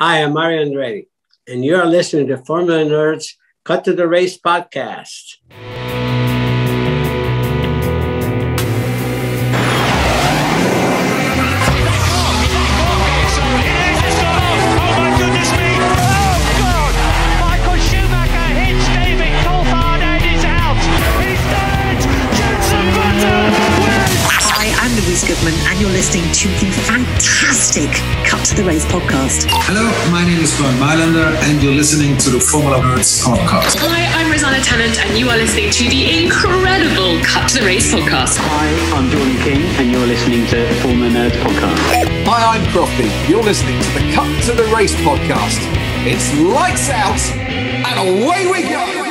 Hi, I'm Mario Andretti, and you're listening to FormulaNerds Cut to the Race podcast. Goodman, and you're listening to the fantastic Cut to the Race podcast. Hello, my name is Bernd Mailander, and you're listening to the FormulaNerds podcast. Hi, I'm Rosanna Tennant, and you are listening to the incredible Cut to the Race podcast. Hi, I'm Jordan King, and you're listening to the FormulaNerds podcast. Hi, I'm Crofty. You're listening to the Cut to the Race podcast. It's lights out, and away we go.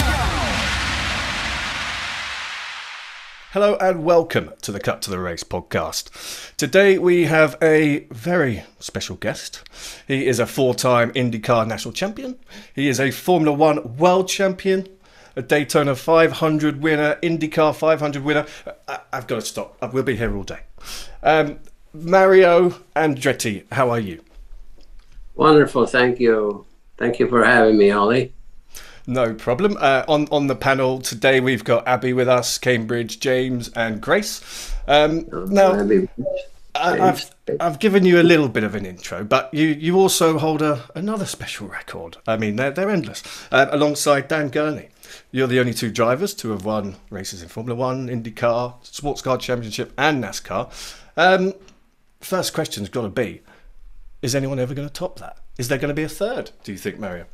Hello and welcome to the Cut to the Race podcast. Today we have a very special guest. He is a four-time IndyCar national champion. He is a Formula One world champion, a Daytona 500 winner, IndyCar 500 winner. I've got to stop. We'll be here all day. Mario Andretti, how are you? Wonderful, thank you. Thank you for having me, Ollie. No problem. On the panel today, we've got Abby with us, Cambridge, James, and Grace. Now, I've given you a little bit of an intro, but you also hold another special record. I mean, they're endless. Alongside Dan Gurney, you're the only two drivers to have won races in Formula One, IndyCar, Sports Car Championship, and NASCAR. First question's got to be: is anyone ever going to top that? Is there going to be a third? Do you think, Mario?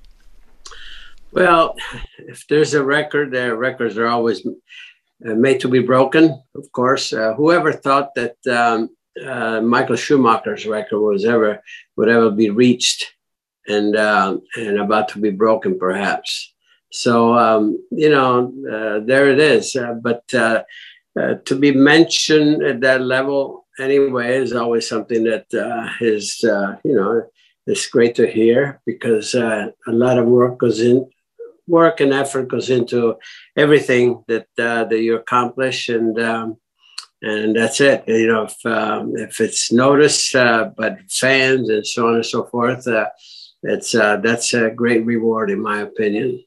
Well, if there's a record, records are always made to be broken, of course. Whoever thought that Michael Schumacher's record would ever be reached and about to be broken, perhaps. So, there it is. But to be mentioned at that level anyway is always something that is, it's great to hear, because a lot of work and effort goes into everything that you accomplish, and that's it. If it's noticed by fans and so on and so forth, that's a great reward, in my opinion.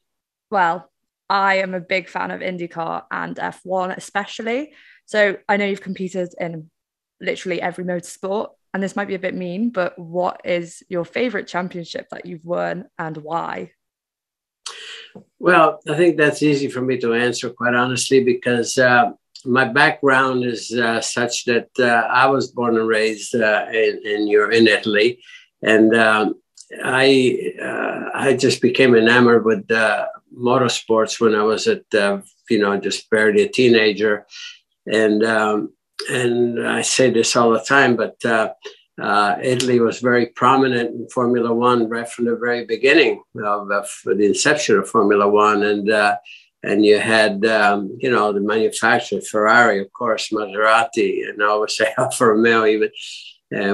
Well, I am a big fan of IndyCar and F1 especially. So I know you've competed in literally every motorsport, and this might be a bit mean, but what is your favorite championship that you've won and why? Well, I think that's easy for me to answer, quite honestly, because my background is such that I was born and raised in Italy, and I just became enamored with motorsports when I was at just barely a teenager, and I say this all the time, but Italy was very prominent in Formula One right from the very beginning of the inception of Formula One, and you had the manufacturer Ferrari, of course, Maserati, and I always say Alfa Romeo even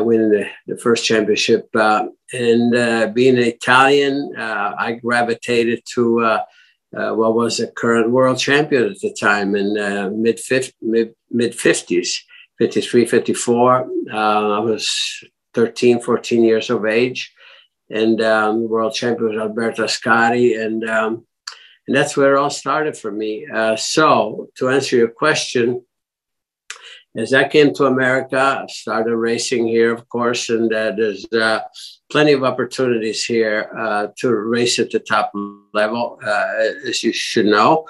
winning the first championship. And being Italian, I gravitated to what was the current world champion at the time in mid 50s. 53, 54. I was 13, 14 years of age, and world champion was Alberto Ascari, and that's where it all started for me. So to answer your question, as I came to America, I started racing here, of course, and there's plenty of opportunities here to race at the top level, as you should know.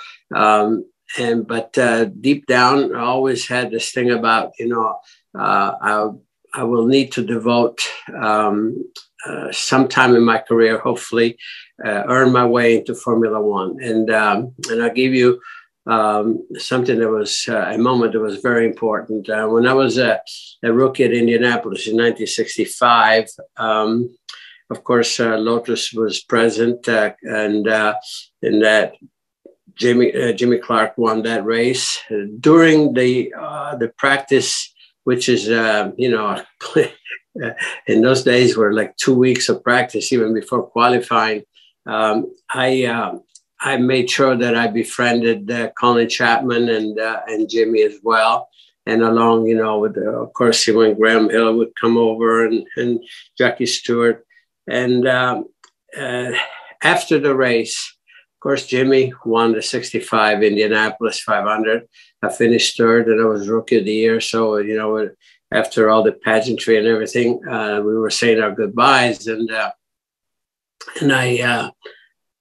But deep down, I always had this thing about, I will need to devote some time in my career, hopefully, earn my way into Formula One. And I'll give you something that was a moment that was very important. When I was a rookie at Indianapolis in 1965, of course, Lotus was present, and that Jimmy Clark won that race during the practice, which is in those days were like 2 weeks of practice even before qualifying. I made sure that I befriended Colin Chapman and Jimmy as well, and along with of course when Graham Hill would come over and Jackie Stewart. And after the race, of course, Jimmy won the 65 Indianapolis 500. I finished third, and I was Rookie of the Year. So, you know, after all the pageantry and everything, we were saying our goodbyes. And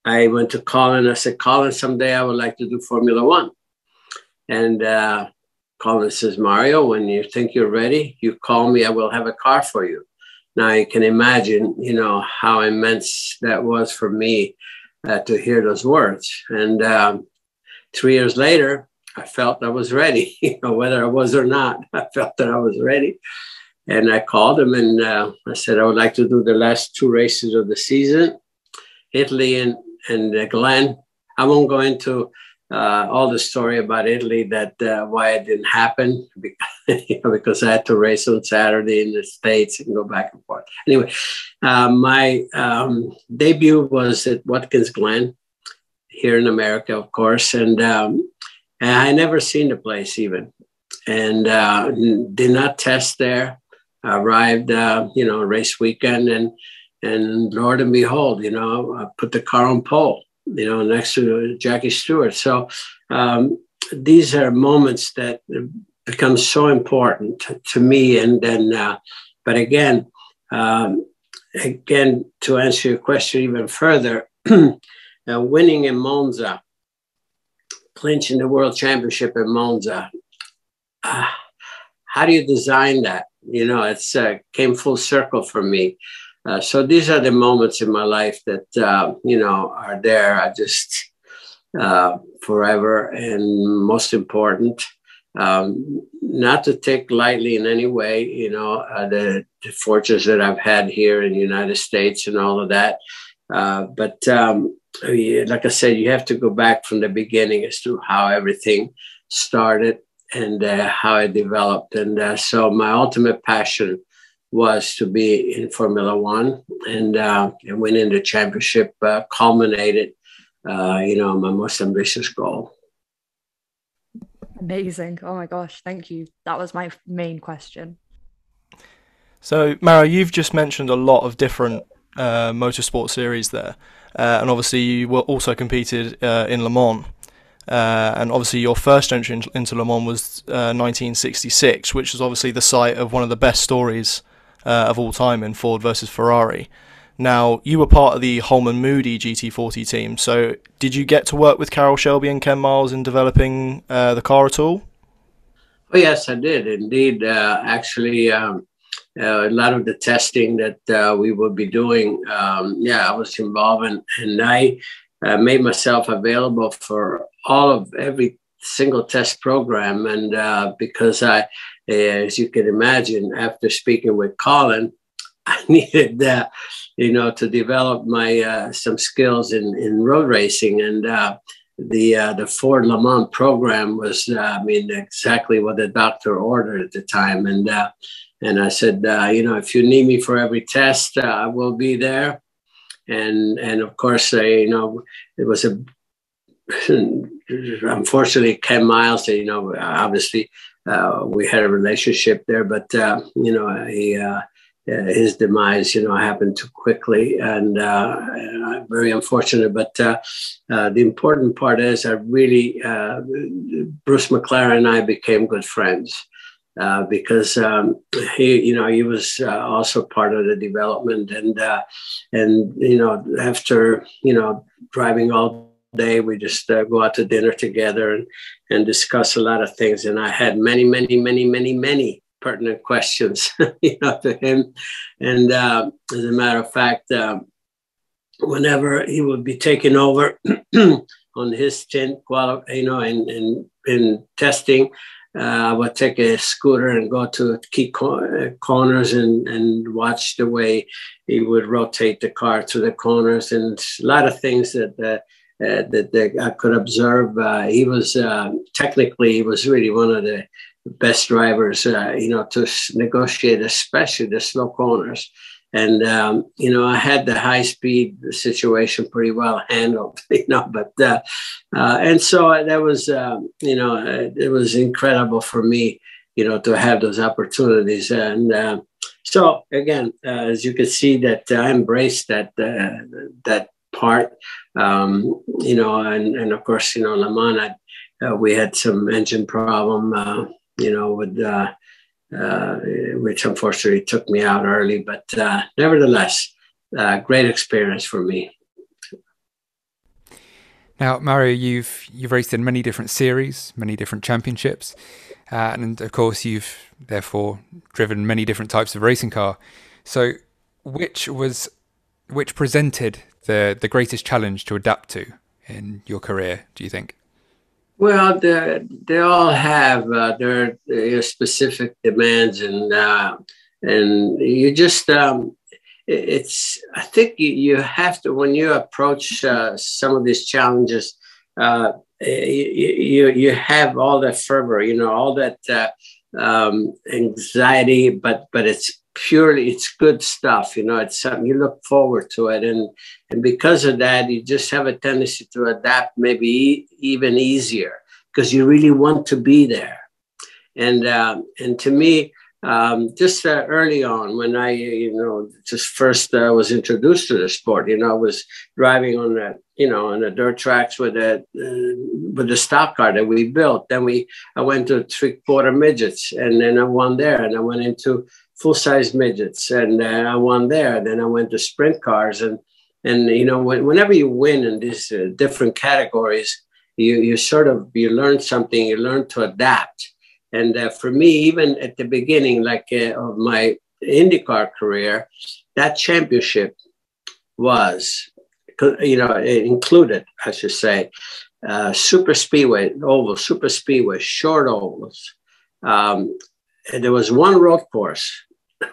I went to Colin. I said, Colin, someday I would like to do Formula One. And Colin says, Mario, when you think you're ready, you call me. I will have a car for you. Now you can imagine, you know, how immense that was for me to hear those words. And 3 years later, I felt I was ready, you know, whether I was or not. I felt that I was ready. And I called him and I said, I would like to do the last 2 races of the season, Italy and Glen. I won't go into all the story about Italy, that why it didn't happen, because I had to race on Saturday in the States and go back and forth. Anyway, my debut was at Watkins Glen here in America, of course. And I never seen the place even, and did not test there. I arrived, you know, race weekend, and Lord and behold, you know, I put the car on pole, you know, next to Jackie Stewart. So these are moments that become so important to me. And then, but again, to answer your question even further, winning in Monza, clinching the world championship in Monza, how do you design that? You know, it's came full circle for me. So these are the moments in my life that, you know, are there. I just forever, and most important, not to take lightly in any way, you know, the fortunes that I've had here in the United States and all of that. But like I said, you have to go back from the beginning as to how everything started and how it developed. And so my ultimate passion was to be in Formula One, and winning the championship culminated, you know, my most ambitious goal. Amazing. Oh my gosh, thank you. That was my main question. So, Mario, you've just mentioned a lot of different motorsport series there, and obviously you were also competed in Le Mans. And obviously your first entry into Le Mans was 1966, which is obviously the site of one of the best stories of all time in Ford versus Ferrari. Now, you were part of the Holman Moody GT40 team, so did you get to work with Carroll Shelby and Ken Miles in developing the car at all? Oh, yes, I did. Indeed, actually, a lot of the testing that we would be doing, yeah, I was involved in, and I made myself available for every single test program. And because I, as you can imagine, after speaking with Colin, I needed, you know, to develop my some skills in road racing. And the Ford Le Mans program was, I mean, exactly what the doctor ordered at the time. And I said, you know, if you need me for every test, I will be there. And of course, you know, it was unfortunately Ken Miles, you know, obviously we had a relationship there, but, you know, his demise, you know, happened too quickly, and very unfortunate. But the important part is I really, Bruce McLaren and I became good friends. Because he was also part of the development, and you know, after, you know, driving all day, we just go out to dinner together and discuss a lot of things. And I had many pertinent questions, you know, to him. And as a matter of fact, whenever he would be taking over on his stint, you know, in testing. I would take a scooter and go to key corners and watch the way he would rotate the car through the corners, and a lot of things that I could observe. He was technically, he was really one of the best drivers, you know, to negotiate, especially the slow corners. And, you know, I had the high speed situation pretty well handled, you know, but, and so that was, you know, it was incredible for me, you know, to have those opportunities. And So again, as you can see, that I embraced that part, and of course, Le Mans, we had some engine problem, with which unfortunately took me out early, but nevertheless, great experience for me. Now, Mario, you've raced in many different series, many different championships, and of course, you've therefore driven many different types of racing car. So, which presented the greatest challenge to adapt to in your career, do you think? Well, they all have their specific demands, and you just I think you have to, when you approach some of these challenges, you have all that fervor, all that anxiety, but it's good stuff. It's something you look forward to it, and because of that, you just have a tendency to adapt maybe even easier because you really want to be there. And to me, just early on, when I just first was introduced to the sport, I was driving on the dirt tracks with the stock car that we built. Then I went to 3/4 midgets, and then I won there, and I went into full-size midgets, and I won there. Then I went to sprint cars, and whenever you win in these different categories, you learn something. You learn to adapt. And for me, even at the beginning, of my IndyCar career, that championship was, included, I should say, super speedway, oval, super speedway, short ovals. And there was one road course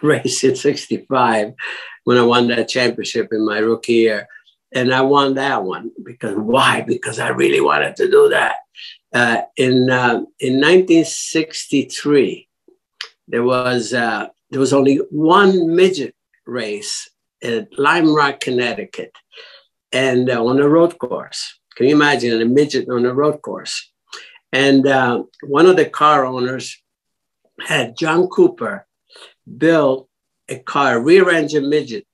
race in '65 when I won that championship in my rookie year. And I won that one why? Because I really wanted to do that. In 1963, there was only one midget race at Lime Rock, Connecticut, and on a road course. Can you imagine a midget on a road course? And one of the car owners had John Cooper build a rear engine midget,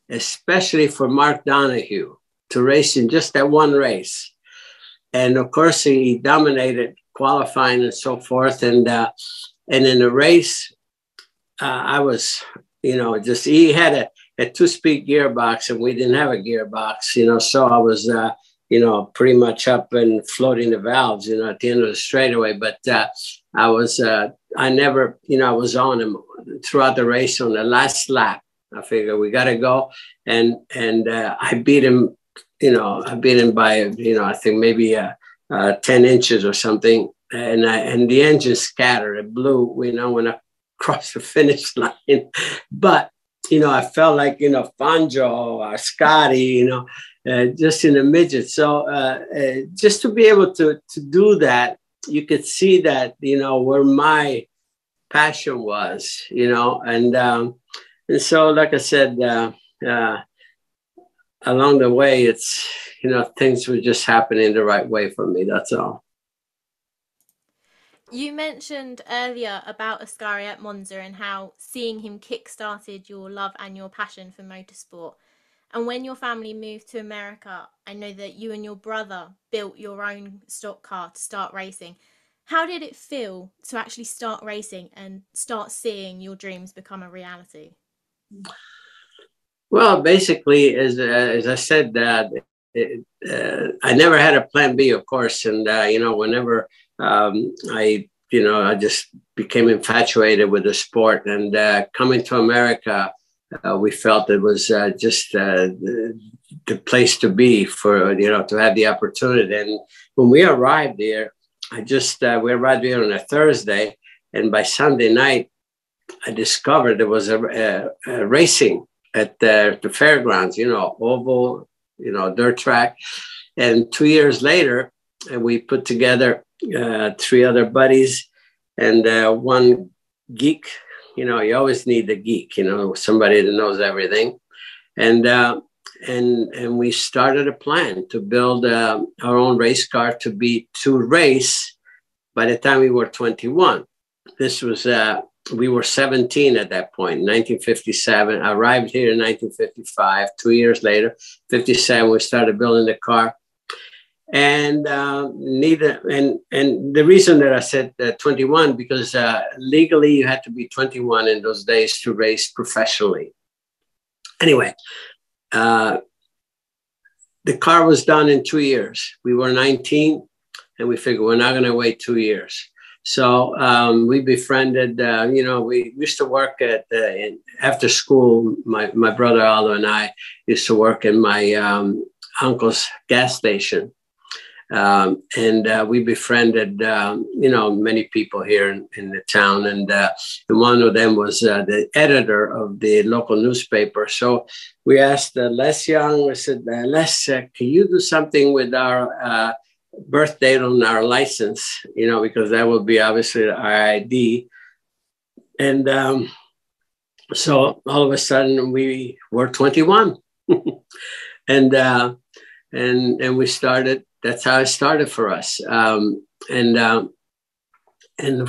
especially for Mark Donahue to race in just that one race. And of course, he dominated qualifying and so forth. And in the race, I was, he had a 2-speed gearbox, and we didn't have a gearbox, so I was, pretty much up and floating the valves, at the end of the straightaway. But I was on him throughout the race. On the last lap, I figured we got to go. And I beat him. I beat him by, I think maybe 10 inches or something. And the engine scattered. It blew, when I crossed the finish line. But, I felt like, Fangio or Scotty, just in the midget. So just to be able to do that, you could see that, where my passion was, and so, like I said, along the way, it's, things were just happening the right way for me. That's all. You mentioned earlier about Ascari at Monza and how seeing him kick-started your love and your passion for motorsport. And when your family moved to America, I know that you and your brother built your own stock car to start racing. How did it feel to actually start racing and start seeing your dreams become a reality? Well, basically, as I said, I never had a plan B, of course. And, whenever I just became infatuated with the sport, and coming to America, we felt it was just the place to be for, to have the opportunity. And when we arrived there, we arrived here on a Thursday, and by Sunday night, I discovered there was a racing at the fairgrounds, oval, dirt track. And 2 years later, we put together 3 other buddies and one geek. You always need the geek, somebody that knows everything. And we started a plan to build our own race car to race by the time we were 21. This was we were 17 at that point, 1957. I arrived here in 1955. 2 years later, 57, we started building the car. And the reason that I said 21, because legally you had to be 21 in those days to race professionally. Anyway, the car was done in 2 years. We were 19, and we figured we're not going to wait 2 years. So we befriended, we used to work at, after school, my brother Aldo and I used to work in my uncle's gas station. We befriended, many people here in the town. And one of them was the editor of the local newspaper. So we asked Les Young, we said, Les, can you do something with our birth date on our license, because that would be obviously our ID. And so all of a sudden we were 21 and we started. That's how it started for us. And of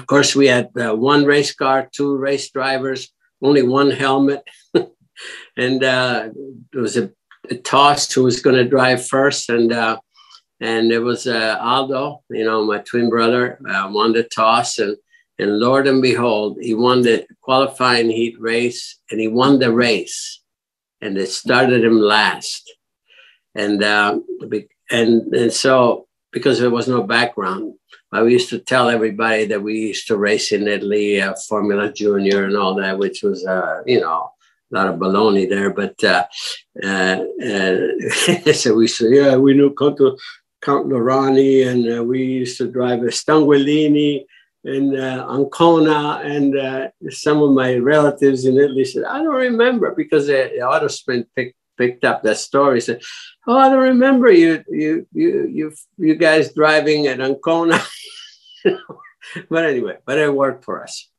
course we had one race car, 2 race drivers, only 1 helmet. And there was a toss who was going to drive first. And it was Aldo, my twin brother, won the toss. And Lord and behold, he won the qualifying heat race, and he won the race. And it started him last. And so, because there was no background, we used to tell everybody that we used to race in Italy, Formula Junior and all that, which was, a lot of baloney there. But so we said, we knew Count Lorani, and we used to drive a Stanguellini and Ancona, and some of my relatives in Italy said, I don't remember, because the Autosprint picked up that story. Said, oh, I don't remember you guys driving at Ancona. But anyway, it worked for us.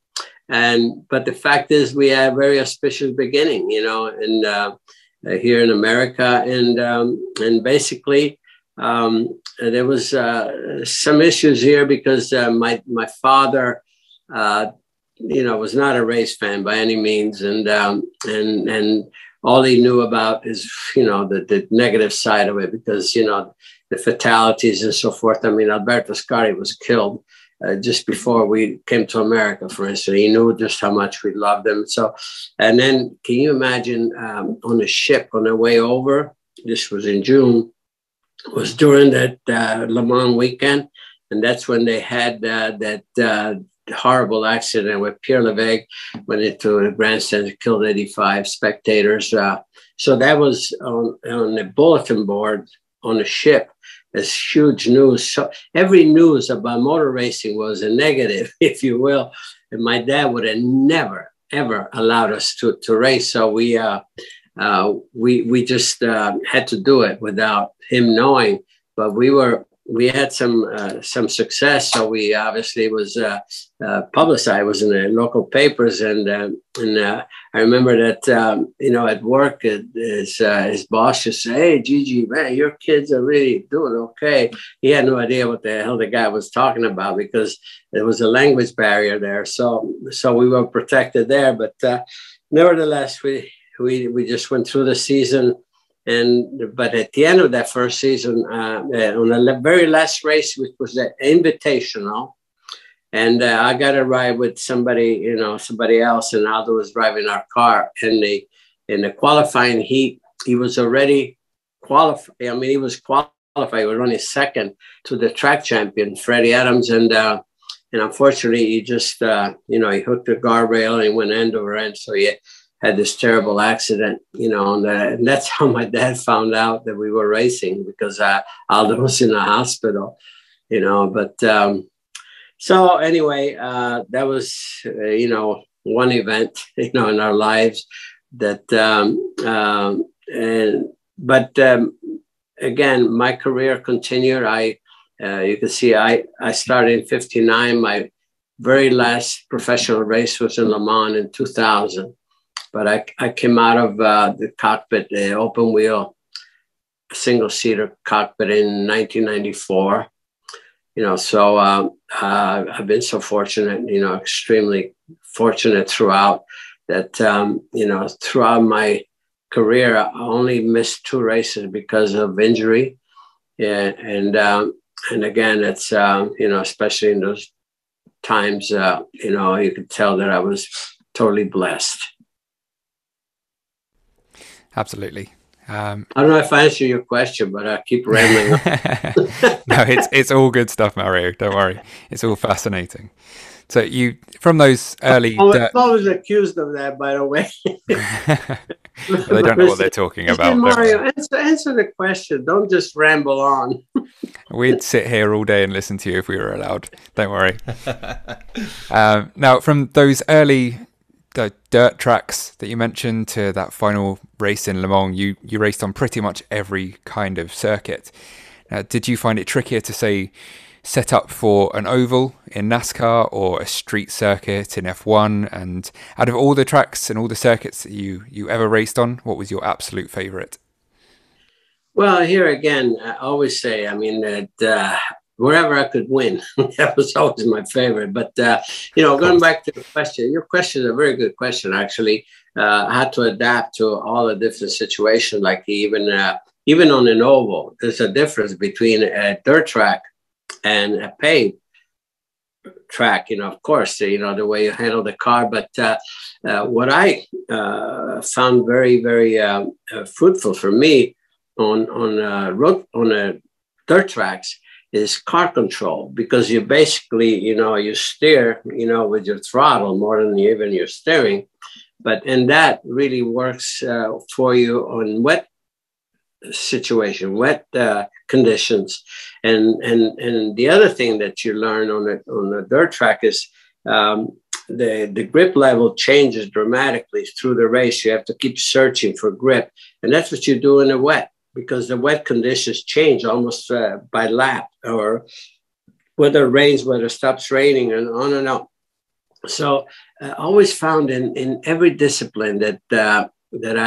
But the fact is, we had a very auspicious beginning, here in America, and basically. There was some issues here because my father, was not a race fan by any means, and all he knew about is the negative side of it, because the fatalities and so forth. I mean, Alberto Ascari was killed just before we came to America, for instance. He knew just how much we loved him. So, and then can you imagine on a ship on the way over? This was in June. Was during that Le Mans weekend, and that's when they had that horrible accident where Pierre Levesque went into the grandstand and killed 85 spectators. So that was on the bulletin board on the ship as huge news. So every news about motor racing was a negative, if you will. And my dad would have never, ever allowed us to race. So we just had to do it without him knowing, but we had some success. So we obviously was publicized. It was in the local papers, and I remember that at work, his boss just said, "Hey, Gigi, man, your kids are really doing okay." He had no idea what the hell the guy was talking about, because there was a language barrier there. So we were protected there, but nevertheless, we just went through the season, but at the end of that first season, on the very last race, which was the Invitational, and I got to ride with somebody else, and Aldo was driving our car in the qualifying heat. He was already qualified. I mean, he was qualified. He was running second to the track champion, Freddie Adams, and unfortunately, he just he hooked the guardrail and he went end over end, so he had this terrible accident, and that's how my dad found out that we were racing, because Aldo was in the hospital, but so anyway, that was, one event, in our lives that, again, my career continued. You can see, I started in 59. My very last professional race was in Le Mans in 2000. But I came out of the cockpit, the open wheel, single-seater cockpit in 1994. So I've been so fortunate, extremely fortunate throughout that, throughout my career, I only missed 2 races because of injury. Yeah, and again, it's, especially in those times, you could tell that I was totally blessed. Absolutely. I don't know if I answered your question, but I keep rambling. No, it's all good stuff, Mario. Don't worry. It's all fascinating. So you, from those early... I'm always accused of that, by the way. They don't know what they're talking about. Mario, answer the question. Don't just ramble on. We'd sit here all day and listen to you if we were allowed. Don't worry. Now, from those early dirt tracks that you mentioned to that final race in Le Mans, you raced on pretty much every kind of circuit. Did you find it trickier to, say, set up for an oval in NASCAR or a street circuit in F1? And out of all the tracks and all the circuits that you ever raced on, what was your absolute favorite? Well, here again, I always say, that wherever I could win, that was always my favorite. But, going back to the question, your question is a very good question, actually. I had to adapt to all the different situations, like even on an oval, there's a difference between a dirt track and a paved track, of course, the way you handle the car. But what I found very, very fruitful for me on dirt tracks is car control, because you basically, you steer, with your throttle more than even your steering. And that really works for you on wet conditions. And the other thing that you learn on the dirt track is the grip level changes dramatically through the race. You have to keep searching for grip. And that's what you do in the wet, because the wet conditions change almost by lap, or whether it rains, whether it stops raining, and on and on. So I always found in every discipline that I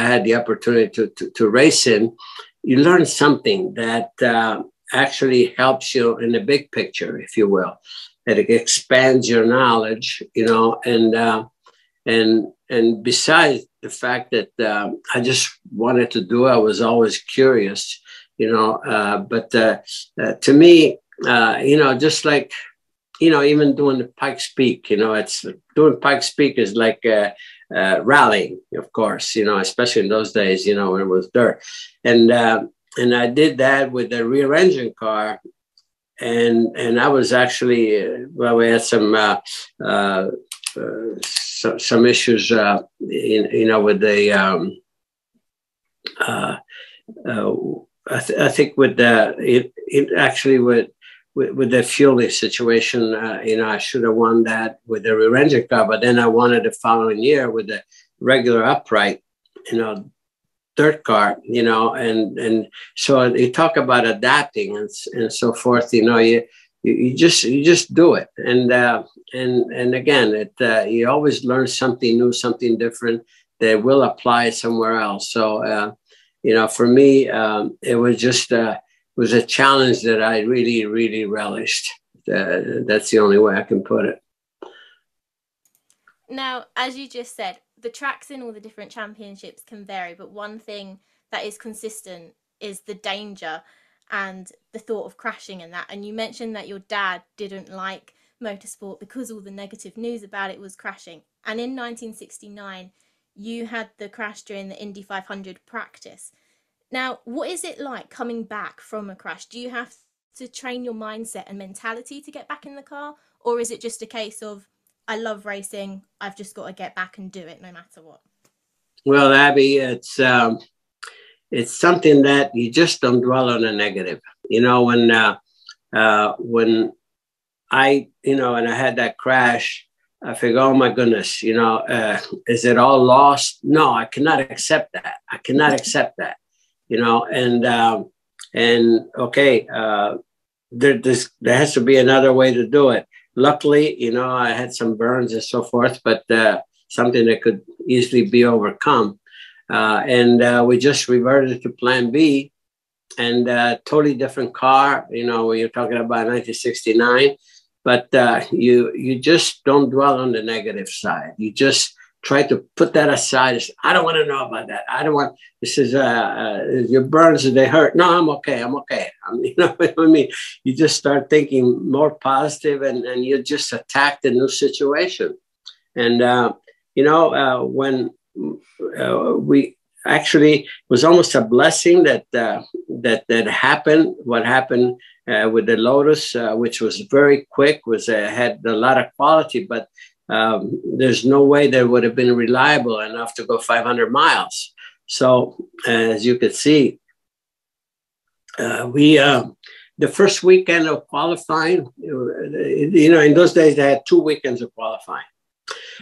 had the opportunity to race in, you learn something that actually helps you in the big picture, if you will, that it expands your knowledge, and besides the fact that I just wanted to do, I was always curious, but to me, just like, even doing the Pikes Peak, it's doing Pikes Peak is like rallying, of course, especially in those days, when it was dirt. And I did that with the rear engine car. And I was actually, we had some issues, with the, I think with with the fueling situation, I should have won that with the rear engine car, but then I won it the following year with the regular upright, dirt car, and so you talk about adapting and so forth, you just do it. And again, you always learn something new, something different that will apply somewhere else. So, for me, it was just, was a challenge that I really, really relished. That's the only way I can put it. Now, as you just said, the tracks in all the different championships can vary, but one thing that is consistent is the danger and the thought of crashing and that. And you mentioned that your dad didn't like motorsport because all the negative news about it was crashing. And in 1969, you had the crash during the Indy 500 practice. Now, what is it like coming back from a crash? Do you have to train your mindset and mentality to get back in the car? Or is it just a case of, I love racing, I've just got to get back and do it no matter what? Well, Abby, it's something that you just don't dwell on the negative. When I, and I had that crash, I figured, oh my goodness, is it all lost? No, I cannot accept that. I cannot accept that. And okay, there has to be another way to do it. Luckily, I had some burns and so forth, but something that could easily be overcome. And we just reverted to plan B. and totally different car, you know, when you're talking about 1969. But you just don't dwell on the negative side. You just try to put that aside. I don't want to know about that. I don't want, this is your burns, they hurt. No, I'm okay. I'm okay. You know what I mean? You just start thinking more positive, and you just attack the new situation. And, you know, when we actually, it was almost a blessing that that happened. What happened with the Lotus, which was very quick, had a lot of quality, but there's no way that would have been reliable enough to go 500 miles. So as you could see, the first weekend of qualifying, you know, in those days they had 2 weekends of qualifying.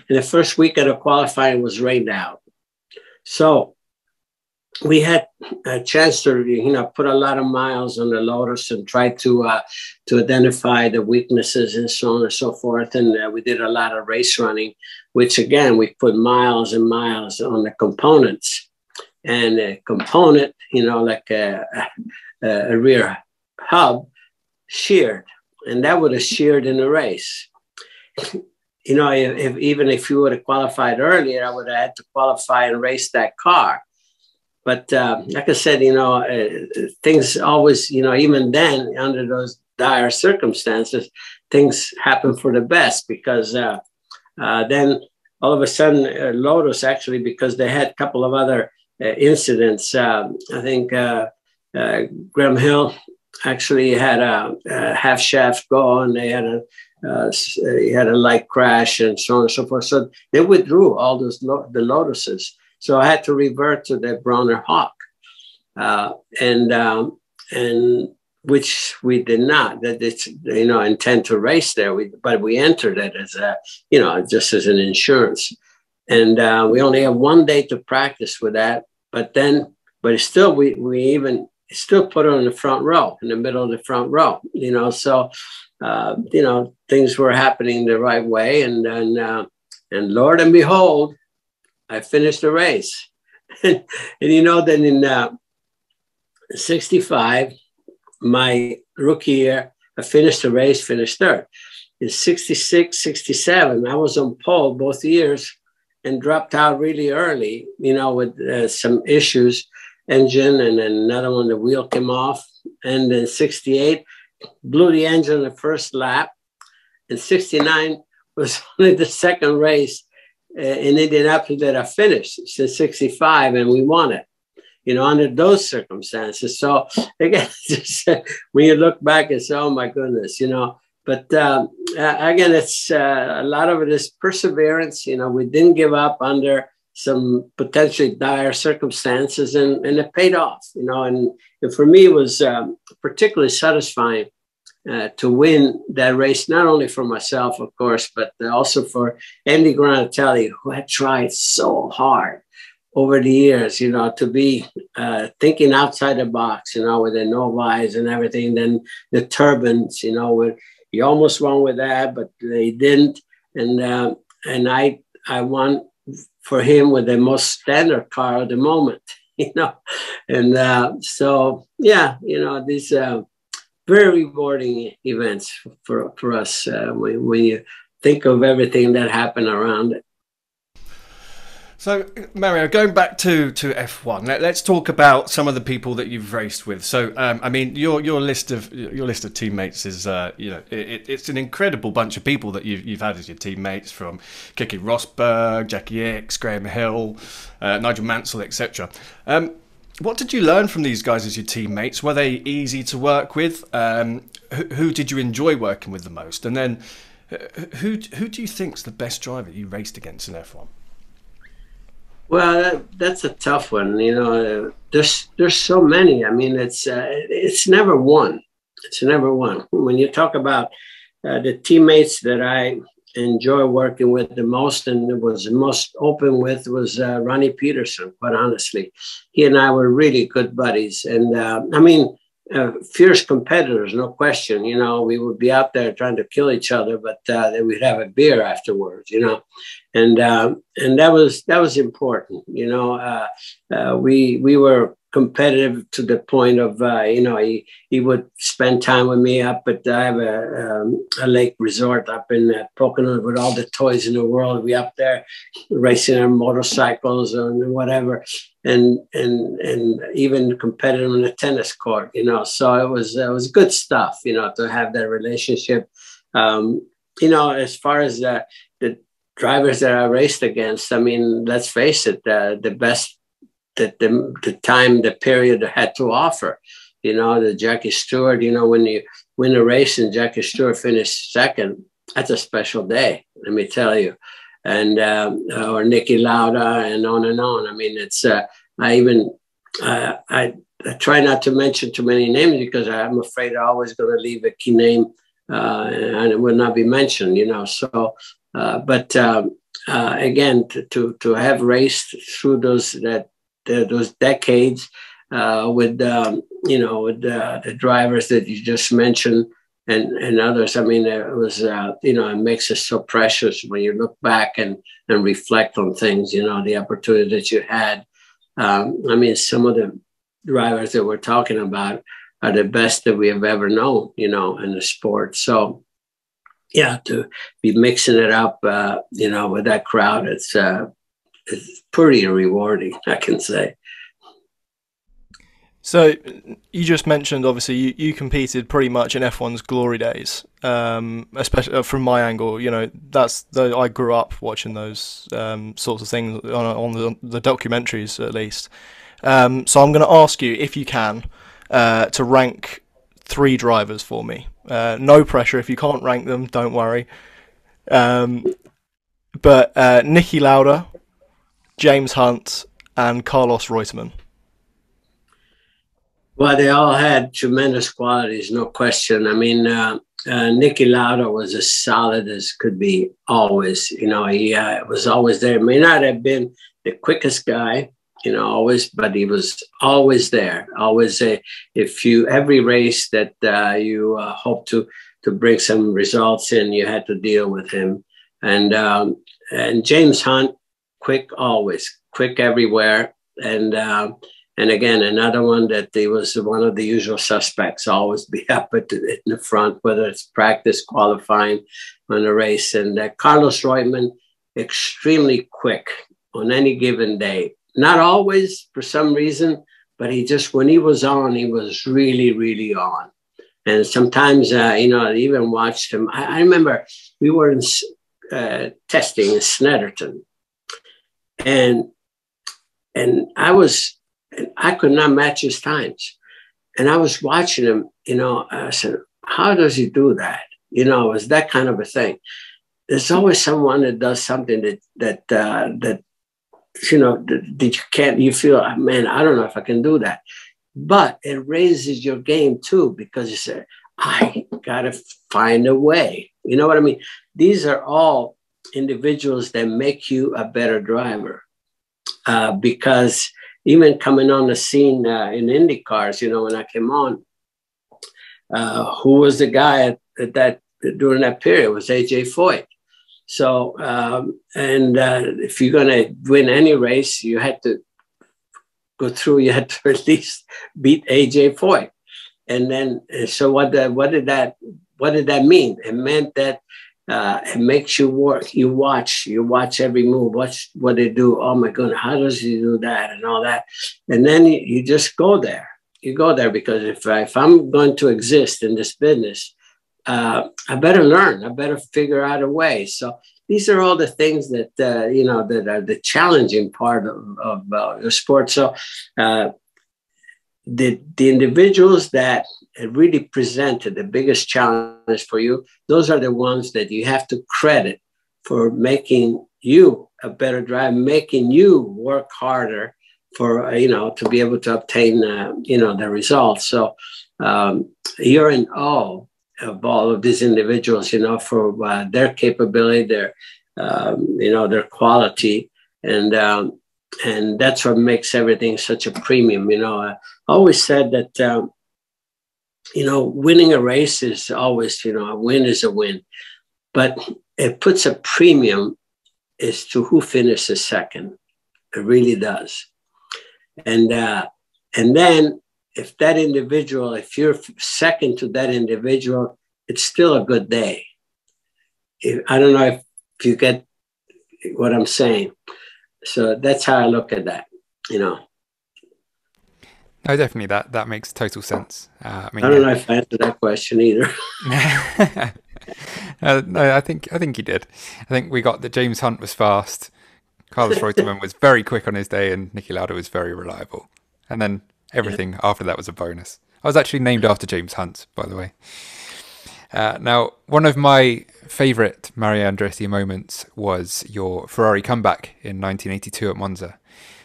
And the first weekend of qualifying was rained out. So we had a chance to, you know, put a lot of miles on the Lotus and try to identify the weaknesses and so on and so forth. And we did a lot of race running, which again, we put miles and miles on the components. And a component, you know, like a rear hub, sheared, and that would have sheared in the race. You know, even if you would have qualified earlier, I would have had to qualify and race that car. But like I said, you know, things always, you know, even then, under those dire circumstances, things happen for the best, because then all of a sudden, Lotus actually, because they had a couple of other incidents, I think Graham Hill actually had a half shaft go, and they had he had a light crash and so on and so forth. So they withdrew all those the Lotuses. So I had to revert to the Browner Hawk, and which we did not. That it's, you know, intend to race there. But we entered it as a, you know, just as an insurance, and we only have 1 day to practice with that. But still, we even still put it in the front row, in the middle of the front row. You know, so you know, things were happening the right way, and Lord and behold, I finished the race. And you know, then in 65, my rookie year, I finished the race, finished third. In 66, 67, I was on pole both years and dropped out really early, you know, with some issues, engine, and then another one, the wheel came off. And then 68, blew the engine the first lap. And 69 was only the second race in Indianapolis that I finished since 65, and we won it, you know, under those circumstances. So again, just, when you look back and say, oh my goodness, you know, but again, it's a lot of it is perseverance. You know, we didn't give up under some potentially dire circumstances, and it paid off, you know, and for me, it was particularly satisfying to win that race, not only for myself, of course, but also for Andy Granatelli, who had tried so hard over the years, you know, to be thinking outside the box, you know, with the Novi's and everything. Then the turbines, you know, he almost won with that, but they didn't. And I won for him with the most standard car at the moment, you know. And so, yeah, you know, these very rewarding events for us when you think of everything that happened around it. So, Mario, going back to F1, let's talk about some of the people that you've raced with. So, I mean, your list of teammates is, you know, it's an incredible bunch of people that you've had as your teammates, from Keke Rosberg, Jackie Hicks, Graham Hill, Nigel Mansell, etc. What did you learn from these guys as your teammates? Were they easy to work with? Who did you enjoy working with the most? And then, who do you think's the best driver you raced against in F1? Well, that's a tough one. You know, there's so many. I mean, it's never one. It's never one. When you talk about the teammates that I enjoy working with the most and was the most open with was Ronnie Peterson, quite honestly. He and I were really good buddies. And I mean, fierce competitors, no question. You know, we would be out there trying to kill each other, but then we'd have a beer afterwards, you know. And that was important. You know, we were competitive to the point of, he would spend time with me up at, I have a lake resort up in Pocono with all the toys in the world. We up there racing our motorcycles and whatever, and even competitive on the tennis court, so it was good stuff, to have that relationship. As far as the drivers that I raced against, I mean, let's face it, the best that the period had to offer, the Jackie Stewart, when you win a race and Jackie Stewart finished second, that's a special day, let me tell you. And, or Niki Lauda and on and on. I mean, it's, I try not to mention too many names because I'm afraid I'm always going to leave a key name and it will not be mentioned, so, again, to have raced through those decades with the drivers that you just mentioned and others. I mean, it was it makes it so precious when you look back and reflect on things. The opportunity that you had. I mean, some of the drivers that we're talking about are the best that we have ever known. In the sport. So. Yeah, to be mixing it up, with that crowd, it's pretty rewarding, I can say. So you just mentioned, obviously, you competed pretty much in F1's glory days, especially from my angle. I grew up watching those sorts of things on the documentaries, at least. So I'm going to ask you, if you can, to rank 3 drivers for me. No pressure. If you can't rank them, don't worry. But Niki Lauda, James Hunt, and Carlos Reutemann. Well, they all had tremendous qualities, no question. I mean, Niki Lauda was as solid as could be always. He was always there. May not have been the quickest guy, always, but he was always there. Always, every race that you hope to bring some results in, you had to deal with him. And James Hunt, quick always, quick everywhere. And again, another one that he was one of the usual suspects, always be up in the front, whether it's practice, qualifying, on the race. And Carlos Reutemann, extremely quick on any given day. Not always, for some reason, but when he was on, he was really, really on. And sometimes, I even watched him. I remember we were in testing in Snetterton, and I could not match his times. And I was watching him, I said, how does he do that? It was that kind of a thing. There's always someone that does something that you feel, man, I don't know if I can do that. But it raises your game too, because you say, I got to find a way. You know what I mean? These are all individuals that make you a better driver. Because even coming on the scene in Indy cars, when I came on, who was the guy during that period? It was AJ Foyt. So, if you're going to win any race, you had to go through, you had to at least beat AJ Foyt. And then, so what did that mean? It meant that it makes you work. You watch every move, watch what they do. Oh my goodness, how does he do that and all that? And then you just go there. You go there because if I'm going to exist in this business, I better learn. I better figure out a way. So these are all the things that that are the challenging part of the sport. So the individuals that really presented the biggest challenge for you, those are the ones that you have to credit for making you a better driver, making you work harder for to be able to obtain the results. So you're in awe of all of these individuals, for their capability, their quality, and that's what makes everything such a premium. I always said that, winning a race is always, a win is a win, but it puts a premium as to who finishes second. It really does. And And then if you're second to that individual, it's still a good day. I don't know if you get what I'm saying. So that's how I look at that, No, definitely that makes total sense. I don't know if I answered that question either. No, I think you did. I think we got that James Hunt was fast, Carlos Reutemann was very quick on his day, and Niki Lauda was very reliable. And then everything after that was a bonus. I was actually named after James Hunt, by the way. Now, one of my favourite Mario Andretti moments was your Ferrari comeback in 1982 at Monza.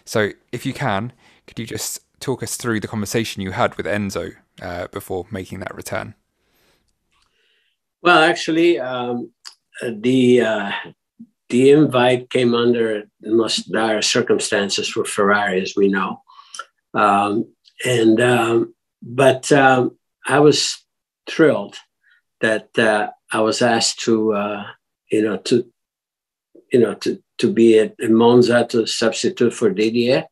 So, if you can, could you just talk us through the conversation you had with Enzo before making that return? Well, actually, the invite came under the most dire circumstances for Ferrari, as we know. But I was thrilled that I was asked to be at Monza to substitute for Didier,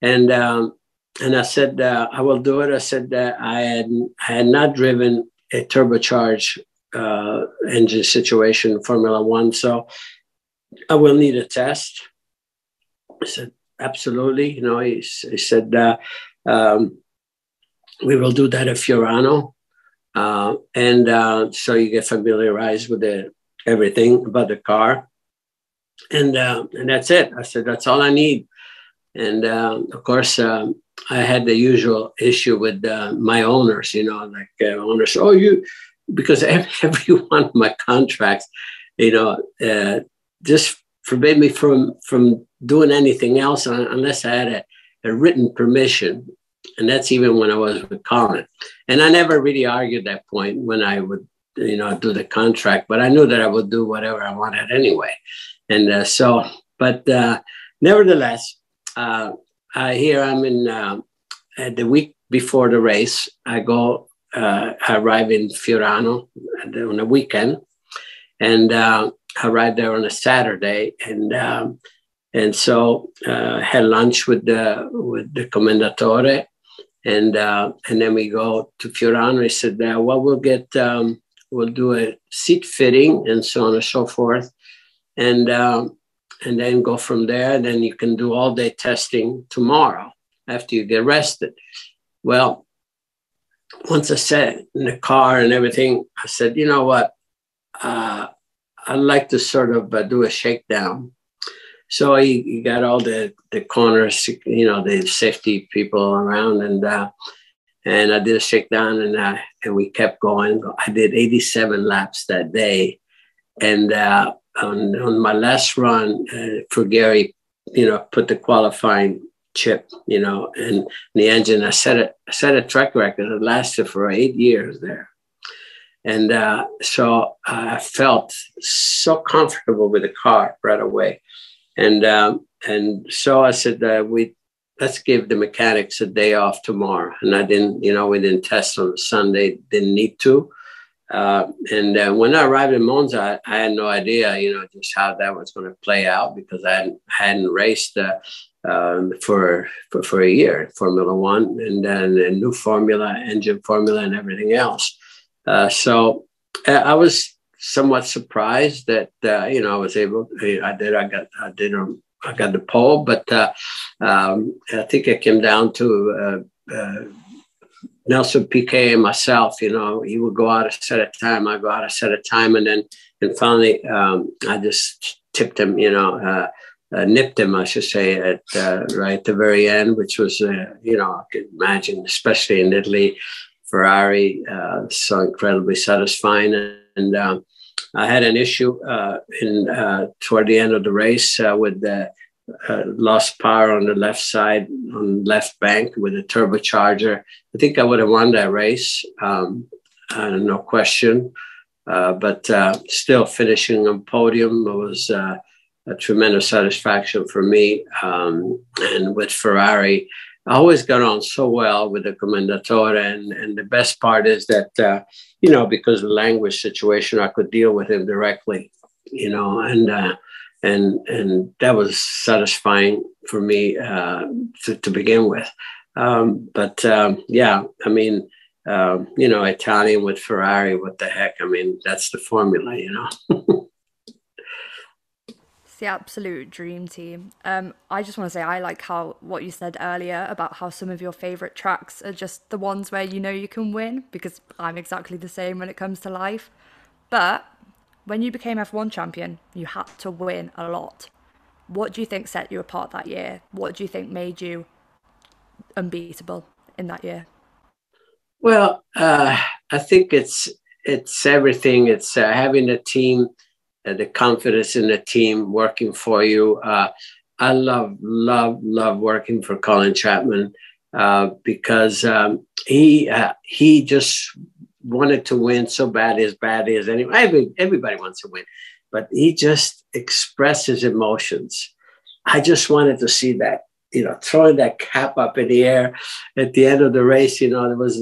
and I said I will do it. I said that I had not driven a turbocharged engine situation in Formula One, so I will need a test. I said absolutely. He said we will do that at Fiorano. So you get familiarized with everything about the car. And that's it. I said, that's all I need. And of course, I had the usual issue with my owners, owners, because every one of my contracts, just forbade me from doing anything else unless I had a written permission. And that's even when I was with Colin. And I never really argued that point when I would, do the contract, but I knew that I would do whatever I wanted anyway. And nevertheless, here I'm in the week before the race. I arrive in Fiorano on a weekend, and I arrived there on a Saturday, and so had lunch with the commendatore, and then we go to Fiorano. He said, "Well, we'll do a seat fitting and so on and so forth, and then go from there. And then you can do all day testing tomorrow after you get rested." Well, once I sat in the car and everything, I said, "You know what? I'd like to sort of do a shakedown." So he got all the corners, the safety people around, and I did a shakedown, and we kept going. I did 87 laps that day, and on my last run, for Gary, put the qualifying chip, in the engine. I set a track record that lasted for 8 years there. And so I felt so comfortable with the car right away. And so I said, let's give the mechanics a day off tomorrow. And I didn't, we didn't test on Sunday, didn't need to. And when I arrived in Monza, I had no idea, just how that was going to play out, because I hadn't raced for a year, Formula One, and then a new formula, engine formula, and everything else. So I was somewhat surprised that I was able. I got the pole, but I think it came down to Nelson Piquet and myself. He would go out a set of time, I go out a set of time, and finally I just tipped him. Nipped him, I should say, at right at the very end, which was I could imagine, especially in Italy, Ferrari, so incredibly satisfying. And I had an issue toward the end of the race with the lost power on the left side, on the left bank with a turbocharger. I think I would have won that race, no question. But still finishing on podium was a tremendous satisfaction for me. And with Ferrari, I always got on so well with the commendatore, and the best part is that, because of the language situation, I could deal with him directly, and that was satisfying for me to begin with. Yeah, I mean, Italian with Ferrari, what the heck? I mean, that's the formula, It's the absolute dream team. I just want to say I like what you said earlier about how some of your favorite tracks are just the ones where you can win, because I'm exactly the same when it comes to life. But when you became F1 champion, you had to win a lot. What do you think set you apart that year? What do you think made you unbeatable in that year? Well, I think it's everything. It's having a team, the confidence in the team working for you. I love working for Colin Chapman because he just wanted to win so bad as anyone. Everybody wants to win, but he just expressed his emotions. I just wanted to see that. Throwing that cap up in the air at the end of the race, there was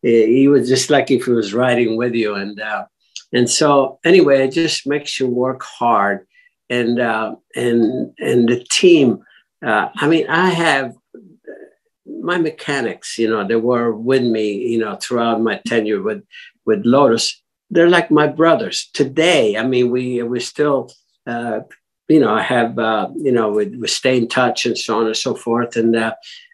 he was just like if he was riding with you. And so anyway, it just makes you work hard. And the team, I have my mechanics, they were with me, throughout my tenure with Lotus. They're like my brothers today. I mean, we still, I have, we stay in touch and so on and so forth. And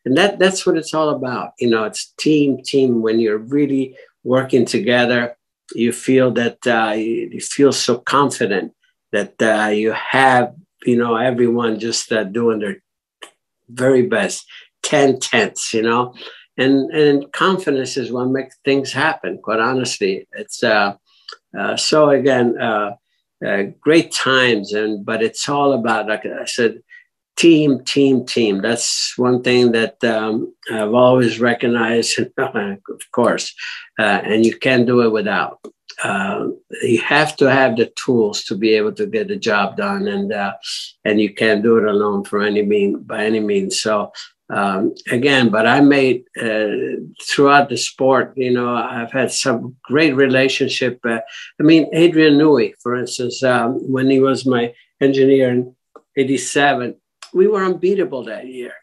that's what it's all about. It's team. When you're really working together, you feel that you feel so confident that you have, everyone just doing their very best, 10 tenths, and confidence is what makes things happen. Quite honestly, it's so again, great times, but it's all about, like I said, team. That's one thing that I've always recognized, of course, and you can't do it without. You have to have the tools to be able to get the job done, and you can't do it alone by any means. So again, but I made throughout the sport, I've had some great relationship. Adrian Newey, for instance, when he was my engineer in '87, we were unbeatable that year.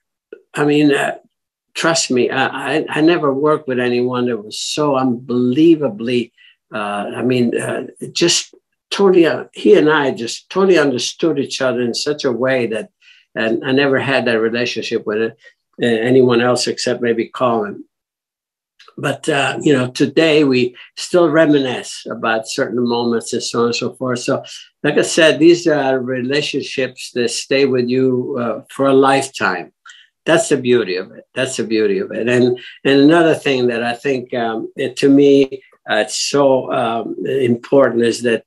Trust me, I never worked with anyone that was so unbelievably, just totally, he and I just totally understood each other in such a way that, and I never had that relationship with anyone else except maybe Colin. But, today we still reminisce about certain moments and so on and so forth. So, like I said, these are relationships that stay with you for a lifetime. That's the beauty of it. And another thing that I think, to me, it's so important is that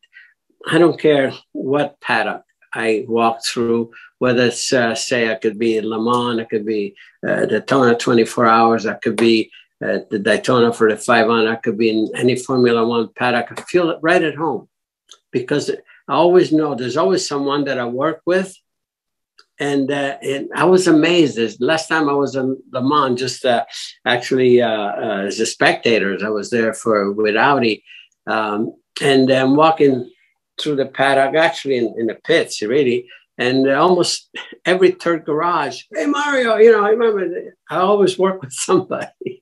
I don't care what paddock I walk through, whether it's, say, I could be in Le Mans, it could be Daytona 24 hours, I could be the Daytona for the 500, I could be in any Formula One paddock. I feel it right at home because I always know there's always someone that I work with. And I was amazed. Last time I was in Le Mans, just actually as a spectator, I was there with Audi. And I'm walking through the paddock, actually in the pits, really. And almost every third garage, hey, Mario, I remember I always work with somebody,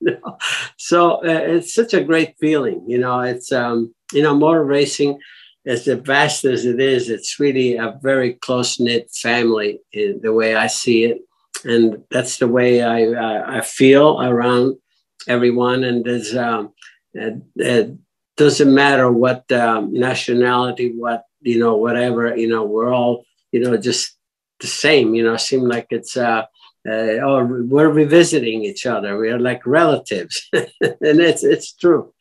So it's such a great feeling, it's, motor racing, as vast as it is, it's really a very close-knit family in the way I see it. And that's the way I feel around everyone. And there's, it doesn't matter what nationality, whatever, we're all, just the same, seem like it's, we're revisiting each other. We are like relatives. And it's true.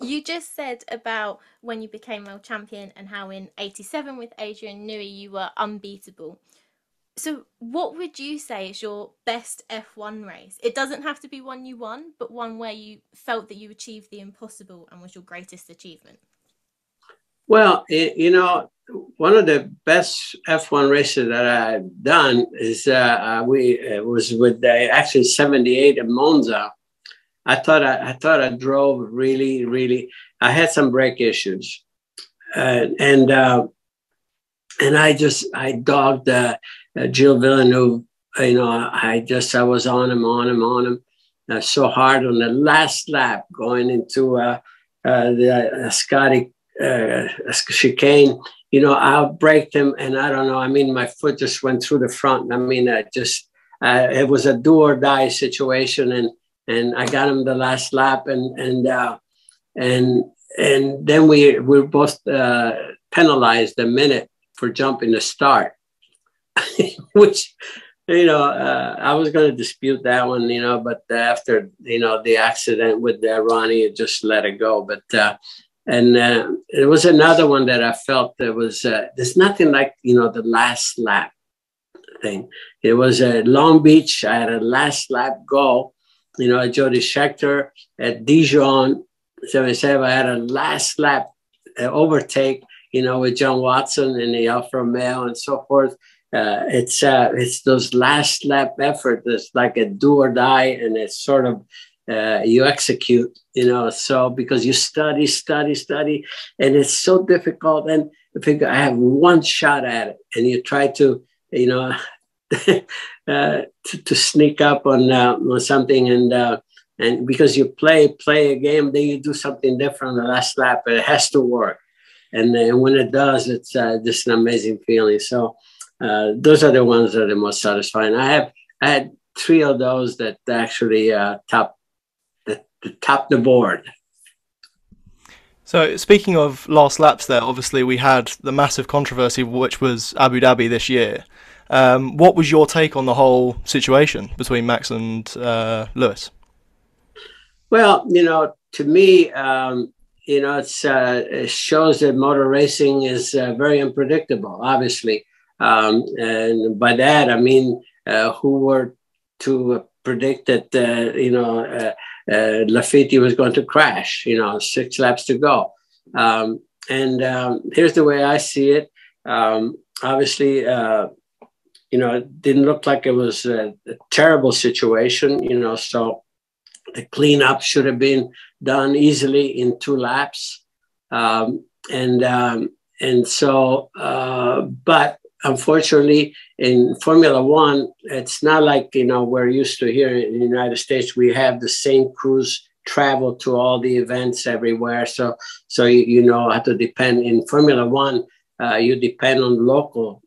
You just said about when you became world champion and how in '87 with Adrian Newey you were unbeatable. So what would you say is your best F1 race? It doesn't have to be one you won, but one where you felt that you achieved the impossible and was your greatest achievement. Well, one of the best F1 races that I've done is it was with actually '78 at Monza. I thought I drove really, really. I had some brake issues, and I dogged Gilles Villeneuve I was on him so hard on the last lap going into the Scotty chicane. I braked him, and I don't know. I mean, my foot just went through the front. I mean, it was a do or die situation, and I got him the last lap, and then we were both penalized a minute for jumping the start, which. I was going to dispute that one, but after, the accident with Ronnie, it just let it go. But, it was another one that I felt there was, there's nothing like, the last lap thing. It was at Long Beach. I had a last lap goal, at Jody Scheckter at Dijon 77. I had a last lap overtake, with John Watson in the Alfa Romeo and so forth. It's those last lap effort that's like a do or die, and it's sort of you execute, so because you study, and it's so difficult. And I figure I have one shot at it, and you try to, to sneak up on something, and because you play a game, then you do something different on the last lap, but it has to work, and then when it does, it's just an amazing feeling. So. Those are the ones that are the most satisfying. I had 3 of those that actually top the board. So speaking of last laps there, obviously we had the massive controversy, which was Abu Dhabi this year. What was your take on the whole situation between Max and Lewis? Well, to me, it shows that motor racing is very unpredictable, obviously. And by that, I mean, who were to predict that, Laffiti was going to crash, 6 laps to go. Here's the way I see it. Obviously, it didn't look like it was a terrible situation, so the cleanup should have been done easily in 2 laps. But unfortunately, in Formula One, it's not like, we're used to here in the United States. We have the same crews travel to all the events everywhere. So you have to depend. In Formula One, you depend on local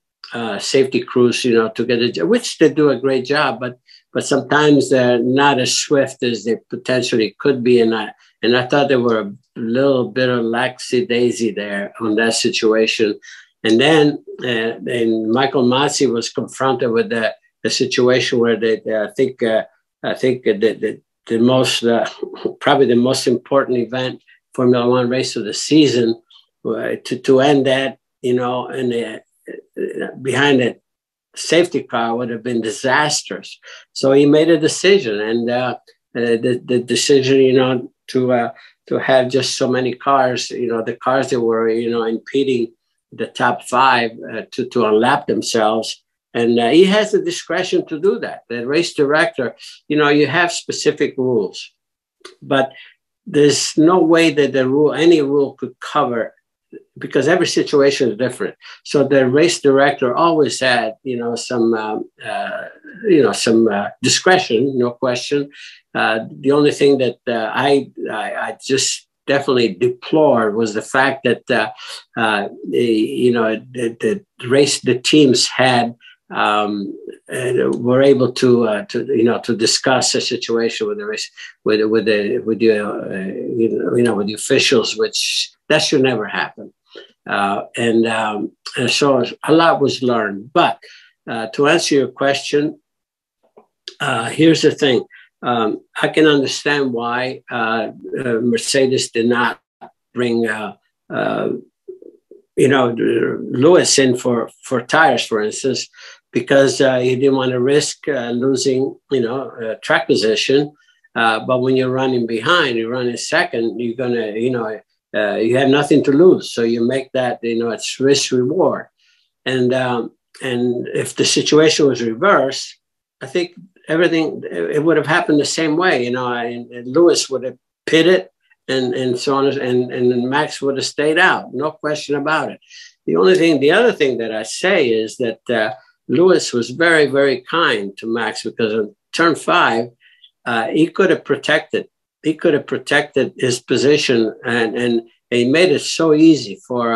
safety crews, to get it, which they do a great job, but sometimes they're not as swift as they potentially could be. And I thought there were a little bit of laxy-daisy there on that situation. And then Michael Masi was confronted with the situation where I think the most probably the most important event, Formula One race of the season, to end that, and behind it safety car would have been disastrous. So he made a decision, and the decision, to have just so many cars, the cars that were, impeding the top 5 to unlap themselves. And he has the discretion to do that. The race director, you have specific rules, but there's no way that any rule could cover, because every situation is different. So the race director always had, some discretion, no question. The only thing that I just definitely deplored was the fact that the teams had were able to discuss a situation with the race with the officials, which that should never happen. And so a lot was learned. But to answer your question, here's the thing. I can understand why Mercedes did not bring, Lewis in for tires, for instance, because he didn't want to risk losing, track position. But when you're running behind, you're running second, you're gonna, you have nothing to lose. So you make that, it's risk reward. And if the situation was reversed, I think it would have happened the same way, and Lewis would have pitted and so on, and Max would have stayed out, no question about it. The other thing that I say is that Lewis was very, very kind to Max, because on turn 5, he could have protected. He could have protected his position, and he made it so easy for.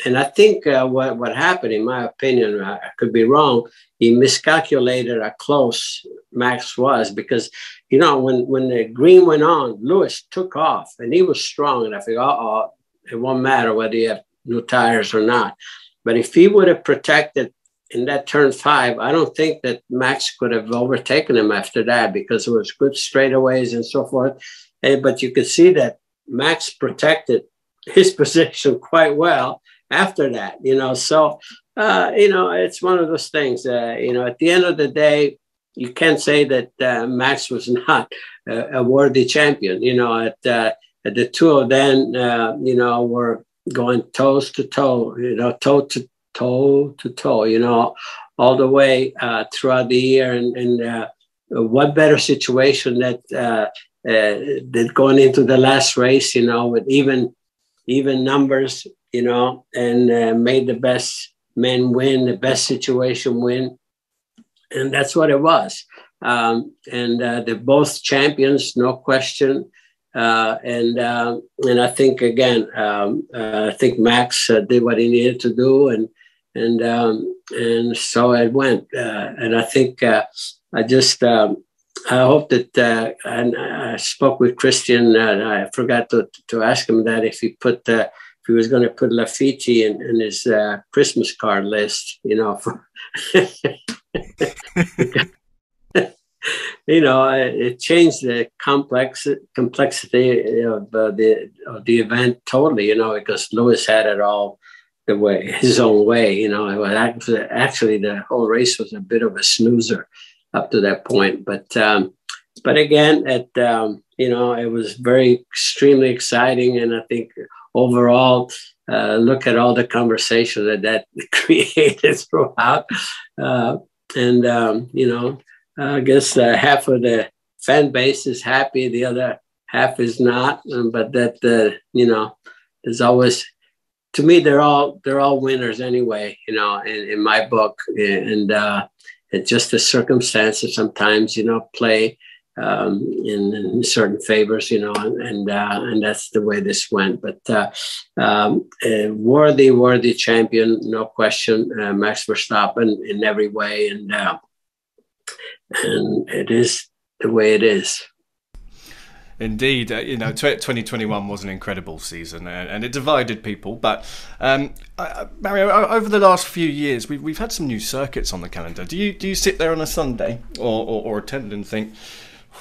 And I think what happened, in my opinion, I could be wrong, he miscalculated how close Max was, because, you know, when the green went on, Lewis took off and he was strong. And I figured, it won't matter whether you have new tires or not. But if he would have protected in that turn 5, I don't think that Max could have overtaken him after that, because it was good straightaways and so forth. But you could see that Max protected his position quite well after that, you know. So, you know, it's one of those things, you know, at the end of the day, you can't say that Max was not a worthy champion. You know, at the two of them, you know, were going toes to toe, you know, toe to toe, you know, all the way throughout the year. And what better situation that going into the last race, you know, with even numbers, you know, and made the best men win, the best situation win. And that's what it was. And they're both champions, no question. And I think, again, I think Max did what he needed to do, and so it went. And I think I hope that, and I spoke with Christian, and I forgot to ask him that if he was going to put Lafitte in his Christmas card list, you know, for you know, it changed the complexity of the event totally, you know, because Lewis had it all the way, his own way, you know. It was actually the whole race was a bit of a snoozer up to that point, but again, you know, it was extremely exciting, and I think overall, look at all the conversation that created throughout, you know. I guess half of the fan base is happy, the other half is not. But that, you know, there's always, to me, they're all winners anyway, you know, in my book. And it's just the circumstances sometimes, you know, play in certain favors, you know, and that's the way this went. But a worthy champion, no question, Max Verstappen in every way, and it is the way it is. Indeed, you know, 2021 was an incredible season, and it divided people. But Mario, over the last few years, we've had some new circuits on the calendar. Do you sit there on a Sunday or attend and think,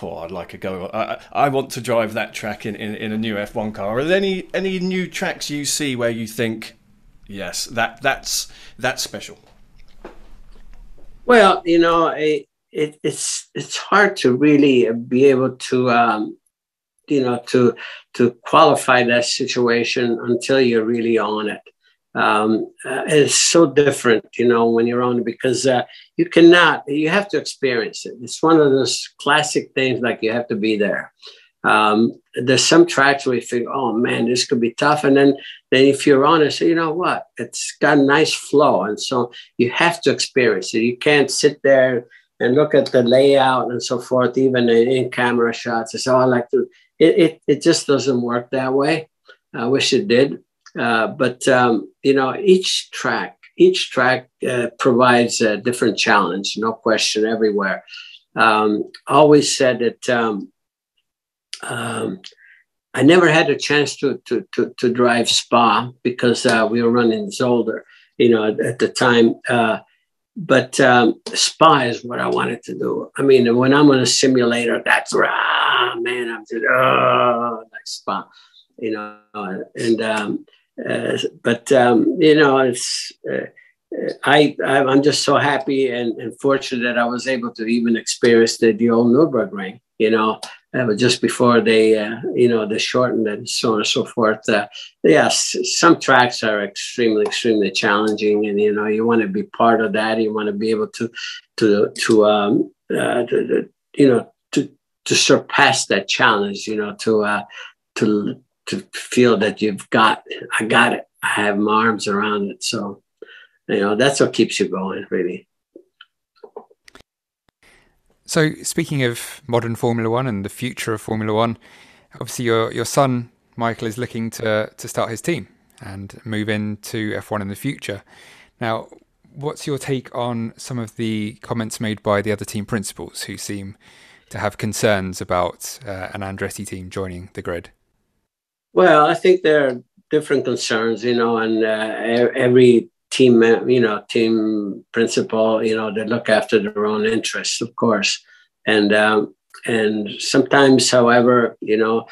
oh, I'd like to go. I want to drive that track in a new F1 car? Are there any new tracks you see where you think, yes, that's special? Well, you know, it's hard to really be able to you know, to qualify that situation until you're really on it. It's so different, you know, when you're on it, because you have to experience it. It's one of those classic things, like you have to be there. There's some tracks where you think, oh man, this could be tough. And then if you're on it, say, you know what, it's got a nice flow. And so you have to experience it. You can't sit there and look at the layout and so forth, even in camera shots. It's all I like to. It just doesn't work that way. I wish it did. But you know, each track provides a different challenge, no question, everywhere. Always said that I never had a chance to drive Spa because we were running Zolder, you know, at the time. But Spa is what I wanted to do. I mean, when I'm on a simulator, that's where, man, I'm just, like Spa, you know. And but you know, it's I'm just so happy and fortunate that I was able to even experience the old Nürburgring, you know. Just before they, you know, they shortened it and so on and so forth. Yes, some tracks are extremely, extremely challenging, and you know, you want to be part of that. You want to be able to you know, to surpass that challenge. You know, to feel that I got it. I have my arms around it. So, you know, that's what keeps you going, really. So speaking of modern Formula One and the future of Formula One, obviously your son Michael is looking to start his team and move into F1 in the future. Now, what's your take on some of the comments made by the other team principals who seem to have concerns about an Andretti team joining the grid? Well, I think there are different concerns, and every team, team principal, they look after their own interests, of course. And sometimes, however, you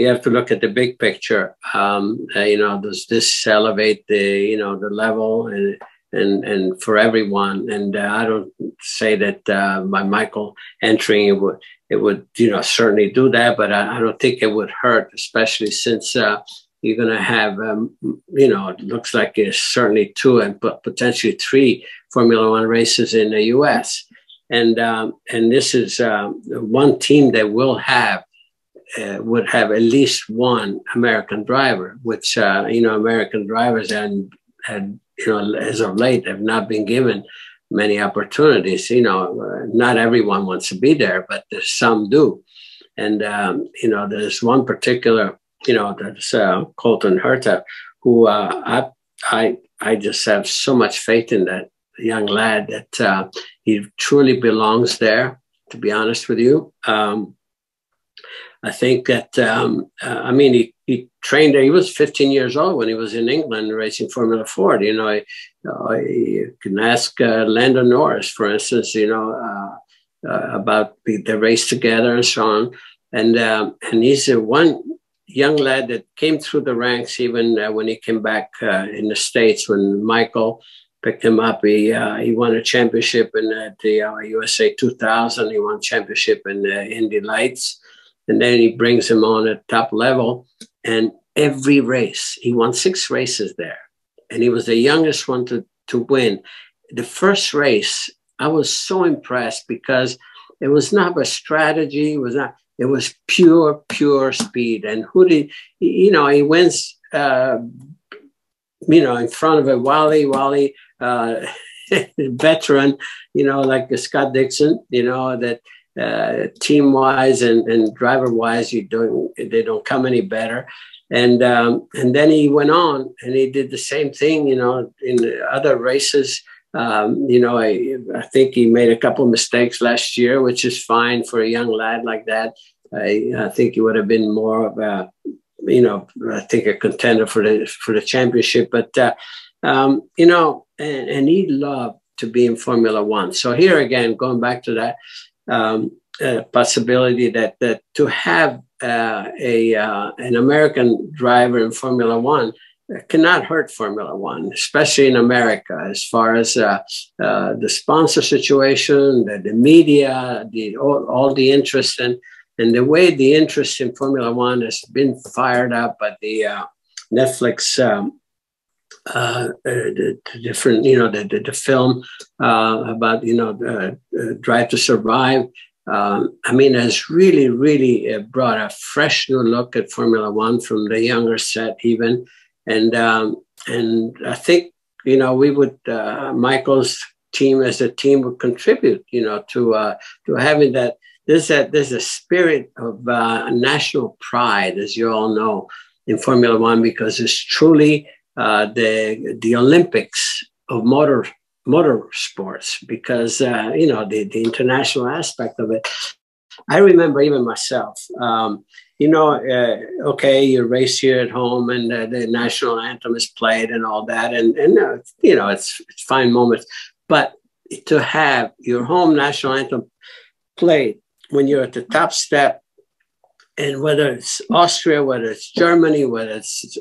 have to look at the big picture. Does this elevate the level and for everyone? And I don't say that by Michael entering it would certainly do that, but I don't think it would hurt, especially since you're going to have it looks like it's certainly 2 and potentially 3 Formula One races in the U.S. And this is one team that would have at least one American driver, which American drivers had as of late have not been given many opportunities. Not everyone wants to be there, but some do. And there's one particular, that's Colton Herta, who I just have so much faith in that young lad that he truly belongs there, to be honest with you. I think that, he trained there. He was 15 years old when he was in England racing Formula Ford. You can ask Lando Norris, for instance, about the race together and so on. And he's one young lad that came through the ranks even when he came back in the States. When Michael picked him up, he won a championship in the USA 2000. He won championship in the Indy Lights. And then he brings him on at top level. And every race, he won 6 races there. And he was the youngest one to win. The first race, I was so impressed because it was not a strategy. It was pure speed. And he wins, in front of a Wally, veteran, like Scott Dixon, that team-wise and driver-wise, they don't come any better. And then he went on and he did the same thing, in the other races. I think he made a couple of mistakes last year, which is fine for a young lad like that. I think he would have been more of a, I think a contender for the championship. But and he loved to be in Formula One. So here again, going back to that. Possibility that to have an American driver in Formula One cannot hurt Formula One, especially in America, as far as the sponsor situation, the media, all the interest and the way the interest in Formula One has been fired up by the Netflix. The different, the film about, Drive to Survive, has really brought a fresh new look at Formula One from the younger set even. And I think, we would, Michael's team as a team would contribute, to having that. There's a spirit of national pride, as you all know, in Formula One, because it's truly the Olympics of motorsports, because the international aspect of it. I remember even myself, okay, you race here at home and the national anthem is played and all that, and it's fine moments, but to have your home national anthem played when you're at the top step, and whether it's Austria, whether it's Germany, whether it's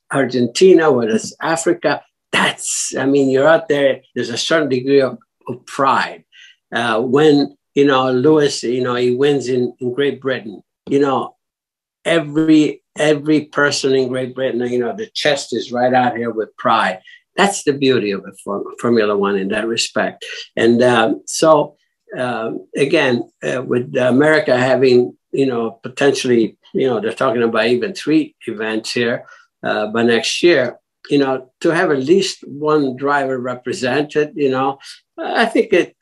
Argentina, whether it's Africa, you're out there. There's a certain degree of pride. When, Lewis, he wins in Great Britain, every person in Great Britain, the chest is right out here with pride. That's the beauty of it for Formula One in that respect. And again, with America having, potentially, they're talking about even 3 events here, by next year, to have at least one driver represented, I think it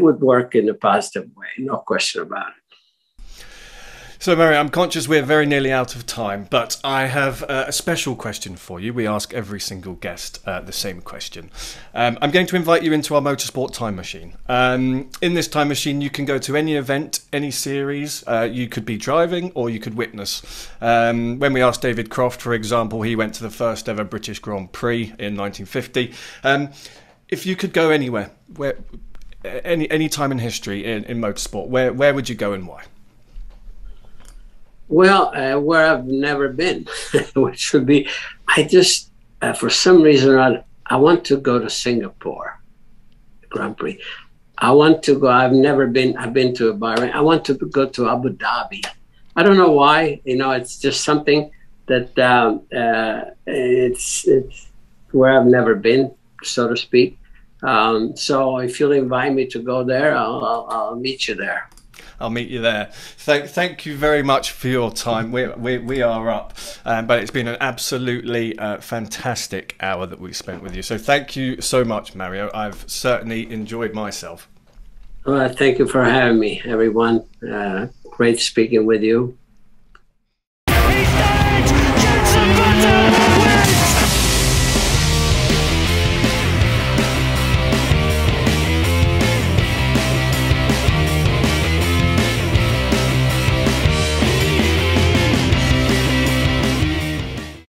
would work in a positive way, no question about it. So, Mario, I'm conscious we're very nearly out of time, but I have a special question for you. We ask every single guest the same question. I'm going to invite you into our motorsport time machine. In this time machine, you can go to any event, any series. You could be driving or you could witness. When we asked David Croft, for example, he went to the first ever British Grand Prix in 1950. If you could go anywhere, any time in history in motorsport, where would you go and why? Well, where I've never been, which would be, I just, for some reason, I want to go to Singapore Grand Prix. I want to go, I've been to Bahrain. I want to go to Abu Dhabi. I don't know why, it's just something that it's where I've never been, so to speak. So if you'll invite me to go there, I'll meet you there. I'll meet you there. Thank you very much for your time. We are up, but it's been an absolutely fantastic hour that we spent with you. So thank you so much, Mario. I've certainly enjoyed myself. Well, thank you for having me, everyone. Great speaking with you.